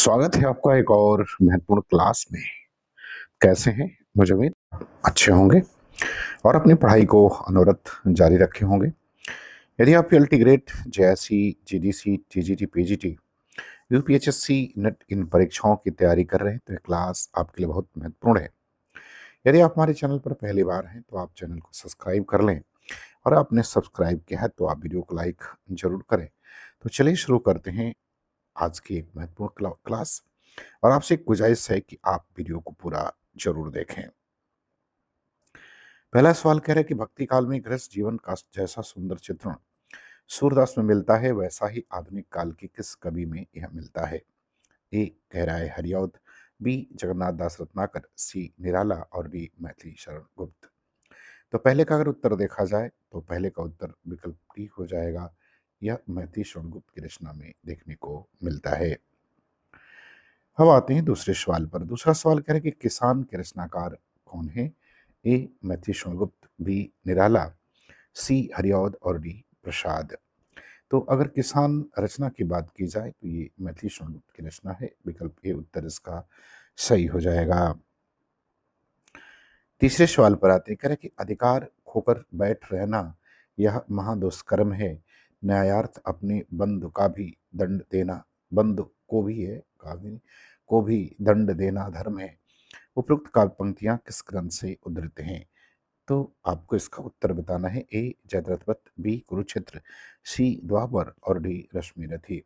स्वागत है आपका एक और महत्वपूर्ण क्लास में। कैसे हैं? मुझे उम्मीद अच्छे होंगे और अपनी पढ़ाई को अनवरत जारी रखे होंगे। यदि आप PLT grade, JSC, GDC, TGT, PGT, UPHSC, NET इन परीक्षाओं की तैयारी कर रहे हैं तो यह क्लास आपके लिए बहुत महत्वपूर्ण है। यदि आप हमारे चैनल पर पहली बार हैं तो आप चैनल को सब्सक्राइब कर लें और आपने सब्सक्राइब किया है तो आप वीडियो को लाइक जरूर करें। तो चलिए शुरू करते हैं आज की एक महत्वपूर्ण क्लास। और आपसे एक गुजारिश है कि आप वीडियो को पूरा जरूर देखें। पहला सवाल कह रहा है कि भक्ति काल में गृहस्थ जीवन का जैसा सुंदर चित्रण सूरदास में मिलता है वैसा ही आधुनिक काल के किस कवि में यह मिलता है? ए कह रहा है हरिऔध, बी जगन्नाथ दास रत्नाकर, सी निराला और डी मैथिली शरण गुप्त। तो पहले का अगर उत्तर देखा जाए तो पहले का उत्तर विकल्प डी हो जाएगा। यह मैथिली शरण गुप्त की रचना में देखने को मिलता है। अब आते हैं दूसरे सवाल पर। दूसरा सवाल कह रहे हैं कि किसान के रचनाकार कौन है? ए मैथिली शरण गुप्त, बी निराला, सी हरिऔध और डी प्रसाद। तो अगर किसान रचना की बात की जाए तो ये मैथिली शरण गुप्त की रचना है। विकल्प ए उत्तर इसका सही हो जाएगा। तीसरे सवाल पर आते हैं, कह रहे कि अधिकार खोकर बैठ रहना यह महादुष्कर्म है, न्यायार्थ अपने बंधु का भी दंड देना, बंधु को भी है काव्य को भी दंड देना धर्म है। उपरोक्त काव्य पंक्तियां किस ग्रंथ से उद्धृत हैं? तो आपको इसका उत्तर बताना है। ए जयद्रथवत, बी कुरुक्षेत्र, सी द्वापर और डी रश्मिरथी।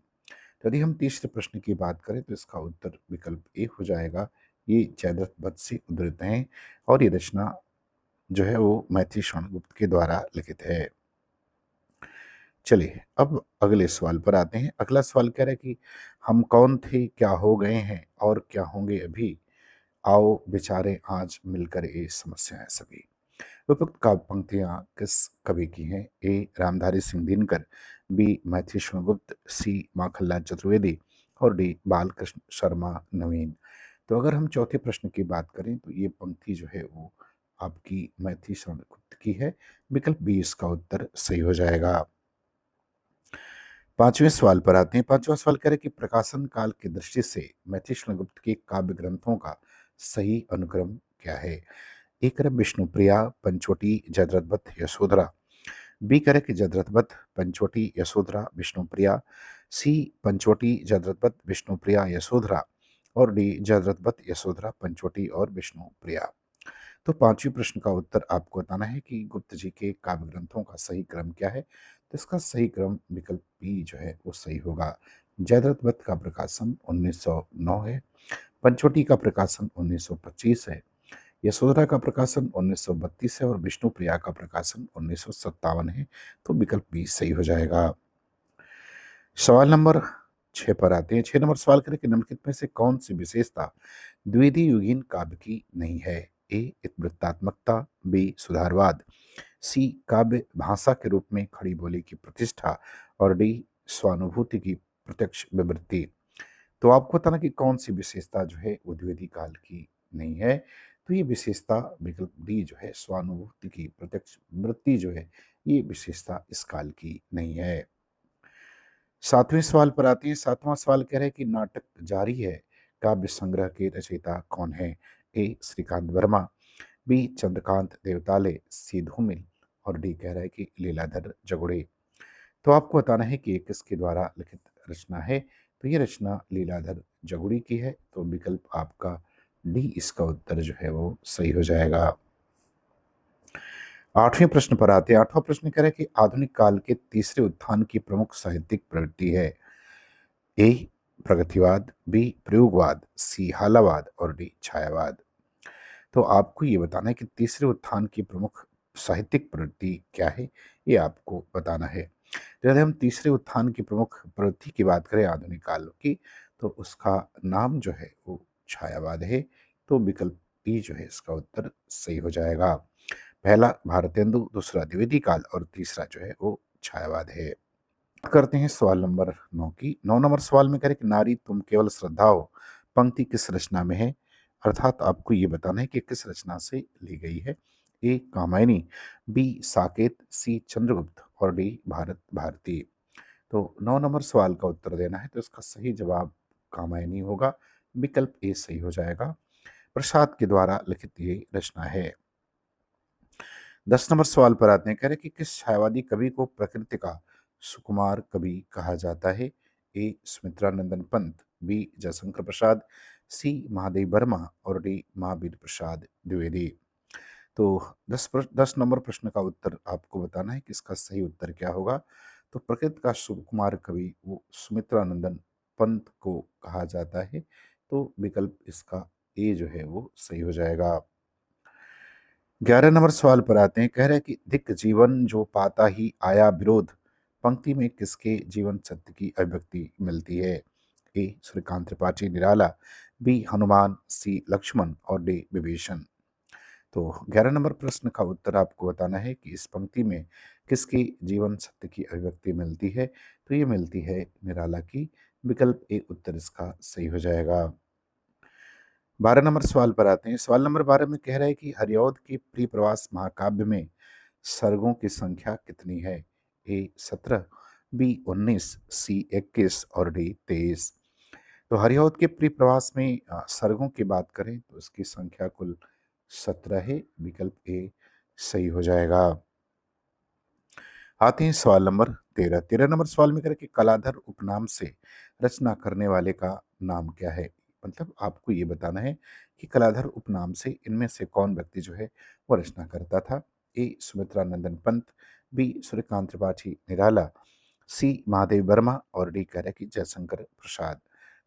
तो यदि हम तीसरे प्रश्न की बात करें तो इसका उत्तर विकल्प ए हो जाएगा। ये जयद्रथवत से उद्धृत हैं और ये रचना जो है वो मैथिली शरण गुप्त के द्वारा लिखित है। चलिए अब अगले सवाल पर आते हैं। अगला सवाल कह रहा है कि हम कौन थे, क्या हो गए हैं और क्या होंगे अभी, आओ विचारे आज मिलकर ये समस्याएं सभी। उपयुक्त काव्य पंक्तियां किस कवि की हैं? ए रामधारी सिंह दिनकर, बी मैथिली शरण गुप्त, सी माखनलाल चतुर्वेदी और डी बालकृष्ण शर्मा नवीन। तो अगर हम चौथे प्रश्न की बात करें तो ये पंक्ति जो है वो आपकी मैथिली शरण गुप्त की है। विकल्प बी इसका उत्तर सही हो जाएगा। पांचवें सवाल पर आते हैं। पांचवा सवाल कह रहे कि प्रकाशन काल की दृष्टि से मैथिली शरण गुप्त के काव्य ग्रंथों का सही अनुक्रम क्या है? ए करे विष्णुप्रिया, पंचवटी, जयद्रथवत, यशोधरा, बी करे कि जयद्रथवत, पंचवटी, यशोधरा, विष्णुप्रिया, सी पंचवटी, जयद्रथवत, विष्णुप्रिया, यशोधरा और डी जयद्रथवत, यशोधरा, पंचवटी और विष्णुप्रिया। तो पांचवें प्रश्न का उत्तर आपको बताना है कि गुप्त जी के काव्य ग्रंथों का सही क्रम क्या है। तो इसका सही क्रम विकल्प बी जो है वो सही होगा। जयद्रथवत का प्रकाशन 1909 है, पंचवटी का प्रकाशन 1925 है, यशोधरा का प्रकाशन 1932 है और विष्णुप्रिया का प्रकाशन 1957 है। तो विकल्प बी सही हो जाएगा। सवाल नंबर 6 पर आते हैं। 6 नंबर सवाल करें कि निम्नलिखित में से कौन सी विशेषता द्विवेदी युगीन काव्य की नहीं है? ए इतवृत्तात्मकता, बी सुधारवाद, सी काव्य भाषा के रूप में खड़ी बोली की प्रतिष्ठा और डी स्वानुभूति की प्रत्यक्ष विवृत्ति। तो आपको बताना कि कौन सी विशेषता जो है वो द्विवेदी काल की नहीं है। तो ये विशेषता विकल्प डी जो है स्वानुभूति की प्रत्यक्ष वृत्ति जो है ये विशेषता इस काल की नहीं है। सातवें सवाल पर आते हैं। सातवां सवाल कह रहे हैं कि नाटक जारी है काव्य संग्रह के रचयिता कौन है? ए श्रीकांत वर्मा, बी चंद्रकांत देवताले, सी धूमिल और डी कह रहा है कि लीलाधर जगुड़े। तो आपको बताना है कि ये किसके द्वारा लिखित रचना है। तो ये रचना लीलाधर जगुड़ी की है। तो विकल्प आपका डी इसका उत्तर जो है वो सही हो जाएगा। आठवें प्रश्न पर आते हैं। आठवां प्रश्न कह रहा है कि आधुनिक काल के तीसरे उत्थान की प्रमुख साहित्यिक प्रवृत्ति है। ए प्रगतिवाद, बी प्रयोगवाद, सी हालावाद और डी छायावाद। तो आपको ये बताना है कि तीसरे उत्थान की प्रमुख साहित्यिक प्रवृत्ति क्या है, ये आपको बताना है। यदि हम तीसरे उत्थान की प्रमुख प्रवृत्ति की बात करें आधुनिक काल की तो उसका नाम जो है वो छायावाद है। तो विकल्प डी जो है इसका उत्तर सही हो जाएगा। पहला भारतेंदु, दूसरा द्विवेदी काल और तीसरा जो है वो छायावाद है। करते हैं सवाल नंबर 9 की। 9 नंबर सवाल में कह रहे कि नारी तुम केवल श्रद्धा हो पंक्ति किस रचना में है? अर्थात आपको ये बताना है कि किस रचना से ली गई है। ए कामायनी, बी साकेत, सी चंद्रगुप्त और डी भारत भारती। तो 9 नंबर सवाल का उत्तर देना है। तो इसका सही जवाब कामायनी होगा। विकल्प ए सही हो जाएगा। प्रसाद के द्वारा लिखित ये रचना है। 10 नंबर सवाल पर आते हैं। कह रहे कि किस छायावादी कवि को प्रकृति का सुकुमार कवि कहा जाता है? ए सुमित्रानंदन पंत, बी जयशंकर प्रसाद, सी महादेव वर्मा और डी महावीर प्रसाद द्विवेदी। तो 10 नंबर प्रश्न का उत्तर आपको बताना है कि इसका सही उत्तर क्या होगा। तो प्रकृति का सुकुमार कवि वो सुमित्रानंदन पंत को कहा जाता है। तो विकल्प इसका ए जो है वो सही हो जाएगा। 11 नंबर सवाल पर आते हैं। कह रहे हैं कि धिक जीवन जो पाता ही आया विरोध पंक्ति में किसके जीवन सत्य की अभिव्यक्ति मिलती है? ए सूर्यकांत त्रिपाठी निराला, बी हनुमान, सी लक्ष्मण और डी विभीषण। तो 11 नंबर प्रश्न का उत्तर आपको बताना है कि इस पंक्ति में किसकी जीवन सत्य की अभिव्यक्ति मिलती है। तो ये मिलती है निराला की। विकल्प ए उत्तर इसका सही हो जाएगा। 12 नंबर सवाल पर आते हैं। सवाल नंबर 12 में कह रहा है कि हरिऔध के प्रिय प्रवास महाकाव्य में सर्गों की संख्या कितनी है? ए 17, बी 19, सी 21 और डी 23। तो हरिऔध के प्रिय प्रवास में सर्गों की बात करें तो इसकी संख्या कुल 17 है। विकल्प ए सही हो जाएगा। आते हैं सवाल नंबर 13। 13 नंबर सवाल में करें कि कलाधर उपनाम से रचना करने वाले का नाम क्या है? मतलब आपको ये बताना है कि कलाधर उपनाम से इनमें से कौन व्यक्ति जो है वो रचना करता था। ए सुमित्रानंदन पंत, बी सूर्यकांत त्रिपाठी निराला, सी महादेव वर्मा और डी कह रहे कि जयशंकर प्रसाद।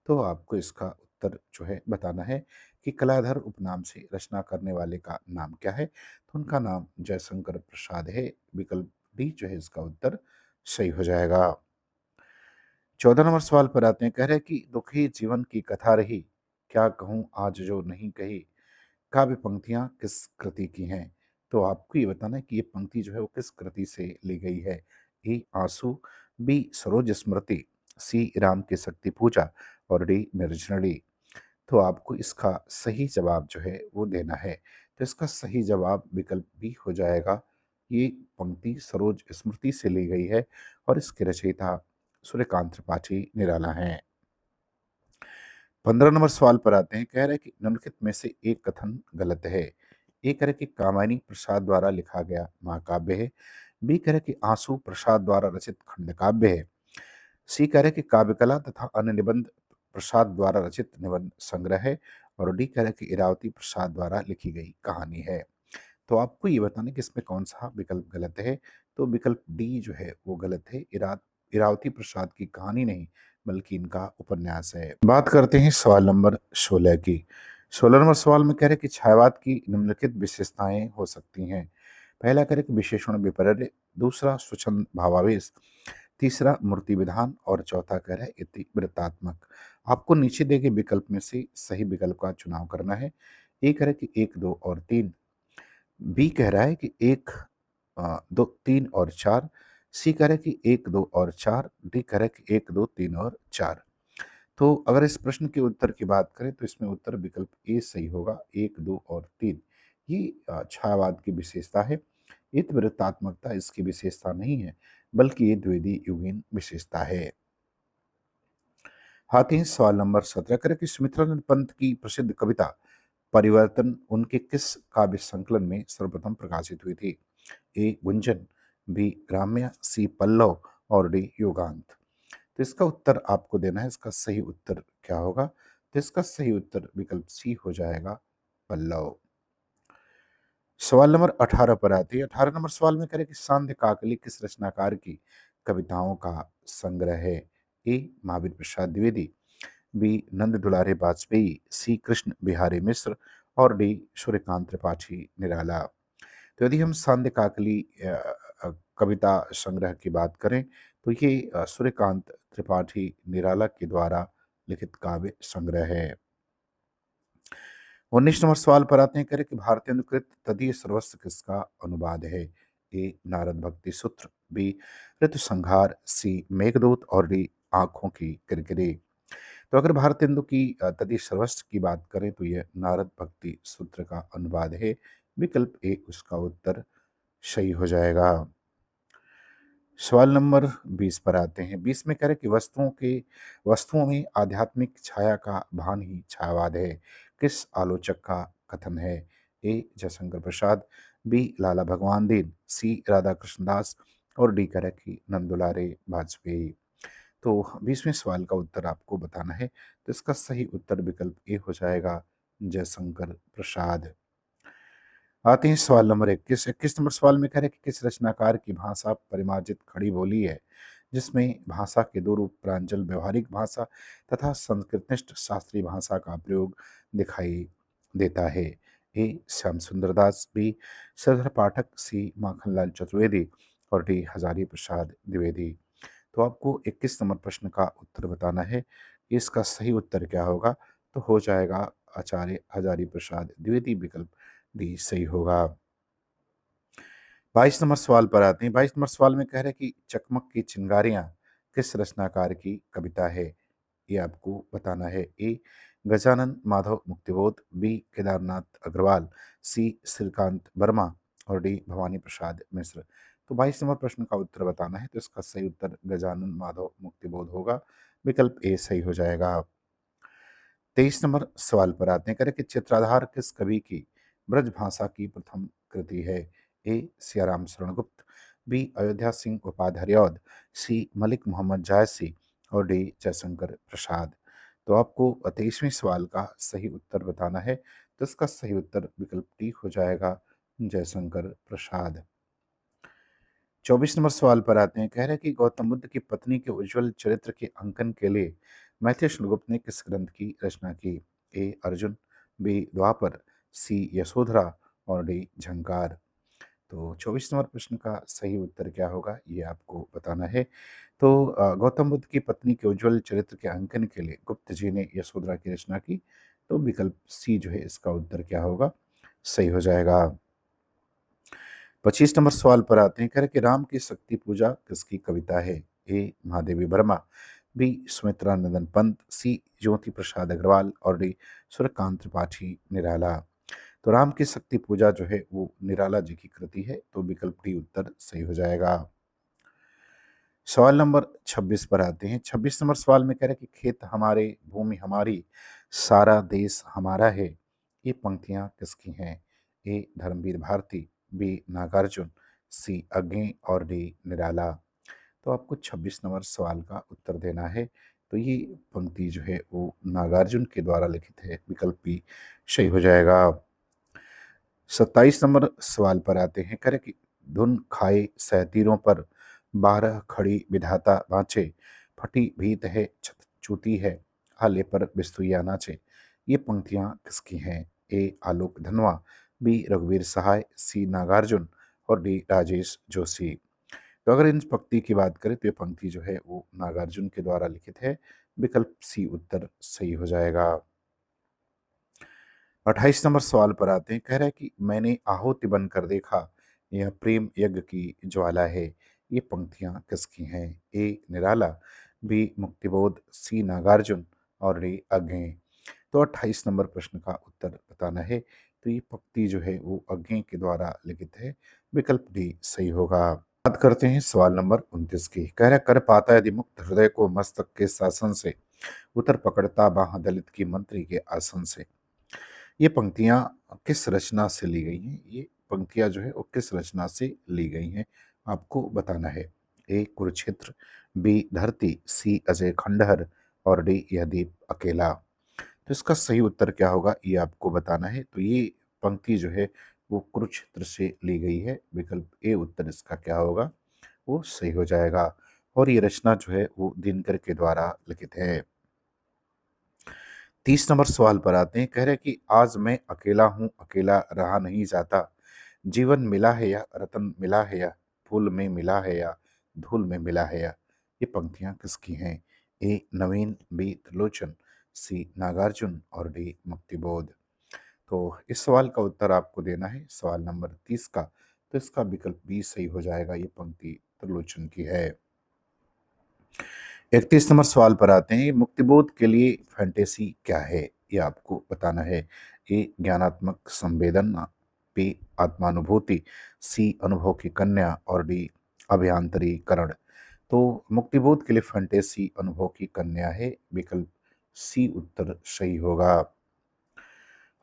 तो आपको इसका उत्तर जो है बताना है कि कलाधर उपनाम से रचना करने वाले का नाम क्या है। तो उनका नाम जयशंकर प्रसाद है। विकल्प डी जो है इसका उत्तर सही हो जाएगा। 14 नंबर सवाल पर आते हैं। कह रहे हैं कि दुखी जीवन की कथा रही, क्या कहूँ आज जो नहीं कही, काव्य पंक्तियां किस कृति की हैं? तो आपको ये बताना है कि ये पंक्ति जो है वो किस कृति से ली गई है। ए आंसू, बी सरोज स्मृति, सी राम की शक्ति पूजा और डी निर्जनली। तो आपको इसका सही जवाब जो है वो देना है। तो इसका सही जवाब विकल्प बी हो जाएगा। ये पंक्ति सरोज स्मृति से ली गई है और इसके रचयिता सूर्यकांत त्रिपाठी निराला हैं। 15 नंबर सवाल पर आते हैं। कह रहे हैं कि निम्नलिखित में से एक कथन गलत है। ए कह रहे कि कामायनी प्रसाद द्वारा लिखा गया महाकाव्य है, बी कह रहे कि आंसू प्रसाद द्वारा रचित खंडकाव्य है, सी कह रहे कि काव्यकला तथा अन्य निबंध प्रसाद द्वारा रचित निबंध संग्रह है और डी कह रहे कि इरावती प्रसाद द्वारा लिखी गई कहानी है। तो आपको ये बताना कि इसमें कौन सा विकल्प गलत है। तो विकल्प डी जो है वो गलत है। इरावती प्रसाद की कहानी नहीं बल्कि इनका उपन्यास है। बात करते हैं सवाल नंबर 16 की। 16 नंबर सवाल में कह रहे कि छायावाद की निम्नलिखित विशेषताएं हो सकती हैं। पहला कह रहे कि विशेषण विपर्य, दूसरा स्वच्छंद भावावेश, तीसरा मूर्ति विधान और चौथा कह रहा है इतिवृत्तात्मक। आपको नीचे दिए गए विकल्प में से सही विकल्प का चुनाव करना है। ए कह रहा है कि 1, 2 और 3, बी कह रहा है कि 1, 2, 3 और 4, सी कह रहा है कि 1, 2 और 4, डी कह रहा है कि 1, 2, 3 और 4। तो अगर इस प्रश्न के उत्तर की बात करें तो इसमें उत्तर विकल्प ए सही होगा। 1, 2 और 3 ये छायावाद की विशेषता है। इतवृत्तात्मकता इसकी विशेषता नहीं है बल्कि ये द्विवेदी युगीन विशेषता है। आते हैं सवाल नंबर 17। करें कि सुमित्रानंद पंत की प्रसिद्ध कविता परिवर्तन उनके किस काव्य संकलन में सर्वप्रथम प्रकाशित हुई थी? ए गुंजन, बी ग्राम्य, सी पल्लव और डी योगांत। तो इसका उत्तर आपको देना है। इसका सही उत्तर क्या होगा? तो इसका सही उत्तर विकल्प सी हो जाएगा, पल्लव। सवाल नंबर 18 पर आती है। 18 नंबर सवाल में करें कि सांध्य काकली किस रचनाकार की कविताओं का संग्रह है? ए महावीर प्रसाद द्विवेदी, बी नंद दुलारे वाजपेयी, सी कृष्ण बिहारी मिश्र और डी सूर्यकांत त्रिपाठी निराला। तो यदि हम सांध्य काकली कविता संग्रह की बात करें तो ये सूर्यकांत त्रिपाठी निराला के द्वारा लिखित काव्य संग्रह है। 19 नंबर सवाल पर आते हैं। करें कि भारतीय अनुकृत तदीय सर्वस्व किसका अनुवाद है? ए नारद भक्ति सूत्र, बी ऋतु संहार, सी मेघदूत और डी आंखों की किरकिरी। तो अगर भारतेंदु की तदीय सर्वस्व की बात करें तो यह नारद भक्ति सूत्र का अनुवाद है। विकल्प ए उसका उत्तर सही हो जाएगा। सवाल नंबर 20 पर आते हैं। 20 में कह रहे कि वस्तुओं में आध्यात्मिक छाया का भान ही छायावाद है। किस आलोचक का कथन है? ए जयशंकर प्रसाद, बी लाला भगवान दीन, सी राधा कृष्णदास और डी कह रहे कि नंदुलारे वाजपेयी। तो 20वें सवाल का उत्तर आपको बताना है। तो इसका सही उत्तर विकल्प ए हो जाएगा, जयशंकर प्रसाद। आते हैं सवाल नंबर 21। 21 नंबर सवाल में कह रहे हैं कि किस रचनाकार की भाषा परिमार्जित खड़ी बोली है, जिसमें भाषा के दो रूप प्रांजल व्यवहारिक भाषा तथा संस्कृतनिष्ठ शास्त्रीय भाषा का प्रयोग दिखाई देता है? ए श्याम सुंदर दास, बी श्रीधर पाठक, सी माखनलाल चतुर्वेदी और डी हजारी प्रसाद द्विवेदी। तो आपको 21 नंबर प्रश्न का उत्तर बताना है कि इसका सही उत्तर क्या होगा। तो हो जाएगा आचार्य हजारी प्रसाद द्विवेदी, विकल्प डी सही होगा। 22 नंबर सवाल पर आते हैं। 22 नंबर सवाल में कह रहे हैं कि चकमक की चिंगारियां किस रचनाकार की कविता है? ये आपको बताना है। ए गजानन माधव मुक्तिबोध, बी केदारनाथ अग्रवाल, सी श्रीकांत वर्मा और डी भवानी प्रसाद मिश्र। तो 22 नंबर प्रश्न का उत्तर बताना है। तो इसका सही उत्तर गजानन माधव मुक्तिबोध होगा, विकल्प ए सही हो जाएगा। 23 नंबर सवाल पर आते हैं। करें कि चित्राधार किस कवि की ब्रज भाषा की प्रथम कृति है? ए सियाराम शरण गुप्त, बी अयोध्या सिंह उपाध्याय, सी मलिक मोहम्मद जायसी और डी जयशंकर प्रसाद। तो आपको 23वें सवाल का सही उत्तर बताना है। तो इसका सही उत्तर विकल्प डी हो जाएगा, जयशंकर प्रसाद। 24 नंबर सवाल पर आते हैं। कह रहे हैं कि गौतम बुद्ध की पत्नी के उज्जवल चरित्र के अंकन के लिए मैथिली गुप्त ने किस ग्रंथ की रचना की? ए अर्जुन, बी द्वापर, सी यशोधरा और डी झंकार। तो 24 नंबर प्रश्न का सही उत्तर क्या होगा, ये आपको बताना है। तो गौतम बुद्ध की पत्नी के उज्जवल चरित्र के अंकन के लिए गुप्त जी ने यशोधरा की रचना की। तो विकल्प सी जो है इसका उत्तर क्या होगा, सही हो जाएगा। 25 नंबर सवाल पर आते हैं। कह रहे कि राम की शक्ति पूजा किसकी कविता है? ए महादेवी वर्मा, बी सुमित्रा नंदन पंत, सी ज्योति प्रसाद अग्रवाल और डी सूर्यकांत त्रिपाठी निराला। तो राम की शक्ति पूजा जो है वो निराला जी की कृति है। तो विकल्प डी उत्तर सही हो जाएगा। सवाल नंबर 26 पर आते हैं। 26 नंबर सवाल में कह रहे हैं कि खेत हमारे, भूमि हमारी, सारा देश हमारा है। ये पंक्तियां किसकी हैं? ए धर्मवीर भारती, बी नागार्जुन, सी अग्नि और डी निराला। तो आपको 26 नंबर सवाल का उत्तर देना है। तो ये पंक्ति जो है वो नागार्जुन के द्वारा लिखित है, विकल्प बी सही हो जाएगा। 27 नंबर सवाल पर आते हैं। कह रहे कि धुन खाए सैतीरों पर, 12 खड़ी विधाता बाँचे, फटी भीत है छत चूती है, आले पर बिस्तुइया नाचे। ये पंक्तियां किसकी हैं? ए आलोक धनवा, बी रघुवीर सहाय, सी नागार्जुन और डी राजेश जोशी। तो अगर इन पंक्ति की बात करें तो ये पंक्ति जो है वो नागार्जुन के द्वारा लिखित है, विकल्प सी उत्तर सही हो जाएगा। 28 नंबर सवाल पर आते हैं। कह रहा है कि मैंने आहुति बनकर देखा, यह प्रेम यज्ञ की ज्वाला है। ये पंक्तियां किसकी हैं? ए निराला, बी मुक्तिबोध, सी नागार्जुन और डी अग्नि। तो 28 नंबर प्रश्न का उत्तर बताना है। तो ये पंक्ति जो है वो अग्नि के द्वारा लिखित है, विकल्प डी सही होगा। बात करते हैं सवाल नंबर 29 की। कह रहा कर पाता यदि मुक्त हृदय को मस्तक के शासन से, उतर पकड़ता बाह दलित की मंत्री के आसन से। ये पंक्तियां किस रचना से ली गई हैं? ये पंक्तियां जो है वो किस रचना से ली गई हैं, आपको बताना है। ए कुरुक्षेत्र, बी धरती, सी अजय खंडहर और डी यह दीप अकेला। तो इसका सही उत्तर क्या होगा, ये आपको बताना है। तो ये पंक्ति जो है वो कुरुक्षेत्र से ली गई है, विकल्प ए उत्तर इसका क्या होगा, वो सही हो जाएगा। और ये रचना जो है वो दिनकर के द्वारा लिखित है। 30 नंबर सवाल पर आते हैं। कह रहे कि आज मैं अकेला हूँ, अकेला रहा नहीं जाता, जीवन मिला है या रतन मिला है या फूल में मिला है या धूल में मिला है या। ये पंक्तियां किसकी हैं? ए नवीन, बी त्रिलोचन, सी नागार्जुन और डी मुक्तिबोध। तो इस सवाल का उत्तर आपको देना है, सवाल नंबर 30 का। तो इसका विकल्प बी सही हो जाएगा, ये पंक्ति त्रिलोचन की है। 31 नंबर सवाल पर आते हैं। मुक्तिबोध के लिए फैंटेसी क्या है, ये आपको बताना है। ए ज्ञानात्मक संवेदना, बी आत्मानुभूति, सी अनुभव की कन्या और डी अभियांत्रीकरण। तो मुक्तिबोध के लिए फंटेसी अनुभव की कन्या है, विकल्प सी उत्तर सही होगा।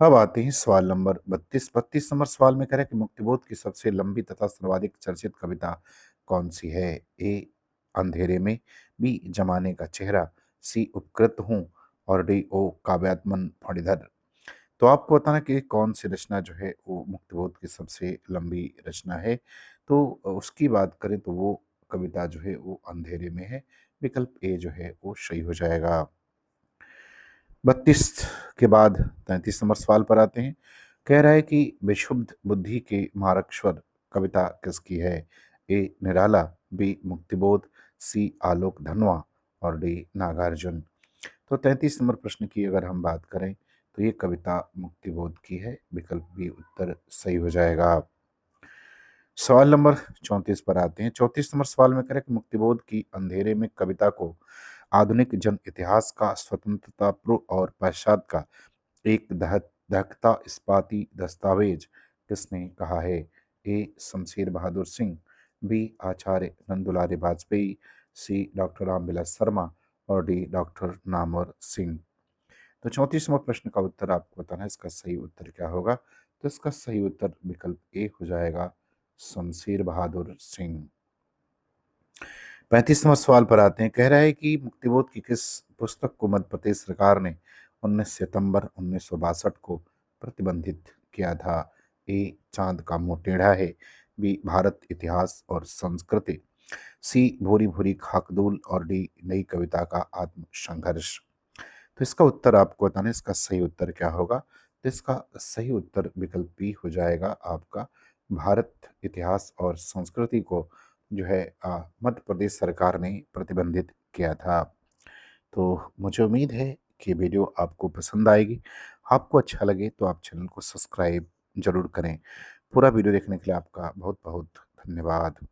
अब आते हैं सवाल नंबर 32 नंबर सवाल में कह रहा है कि मुक्तिबोध की सबसे लंबी तथा सर्वाधिक चर्चित कविता कौन सी है? ए अंधेरे में, बी जमाने का चेहरा, सी उपकृत हूँ और डी ओ काव्यात्मन फणिधर। तो आपको बताना कि कौन सी रचना जो है वो मुक्तिबोध की सबसे लंबी रचना है। तो उसकी बात करें तो वो कविता जो है वो अंधेरे में है, विकल्प ए जो है वो सही हो जाएगा। 32 के बाद 33 नंबर सवाल पर आते हैं। कह रहा है कि विशुद्ध बुद्धि के मार्गस्वर कविता किसकी है? ए निराला, बी मुक्तिबोध, सी आलोक धनवा और डी नागार्जुन। तो 33 नंबर प्रश्न की अगर हम बात करें तो ये कविता मुक्तिबोध की है, विकल्प बी उत्तर सही हो जाएगा। सवाल नंबर 34 पर आते हैं। 34 नंबर सवाल में करें कि मुक्तिबोध की अंधेरे में कविता को आधुनिक जन इतिहास का स्वतंत्रता पूर्व और पश्चात का एक दहकता इस्पाती दस्तावेज किसने कहा है? ए शमशेर बहादुर सिंह, बी आचार्य नंदुलारे वाजपेयी, सी डॉक्टर रामविलास शर्मा और डी डॉक्टर नामवर सिंह। तो 34वां प्रश्न का उत्तर आपको बताना है, इसका सही उत्तर क्या होगा? तो इसका सही उत्तर विकल्प ए हो जाएगा, शमशेर बहादुर सिंह। 35वां सवाल पर आते हैं। कह रहा है कि मुक्तिबोध की किस पुस्तक को मध्य प्रदेश सरकार ने 19 सितंबर 1962 को प्रतिबंधित किया था? ए चांद का मुंह टेढ़ा है, बी भारत इतिहास और संस्कृति, सी भूरी भूरी खाकदूल और डी नई कविता का आत्म संघर्ष। तो इसका उत्तर आपको बताना है, इसका सही उत्तर क्या होगा? तो इसका सही उत्तर विकल्प बी हो जाएगा आपका, भारत इतिहास और संस्कृति को जो है मध्य प्रदेश सरकार ने प्रतिबंधित किया था। तो मुझे उम्मीद है कि वीडियो आपको पसंद आएगी। आपको अच्छा लगे तो आप चैनल को सब्सक्राइब जरूर करें। पूरा वीडियो देखने के लिए आपका बहुत बहुत धन्यवाद।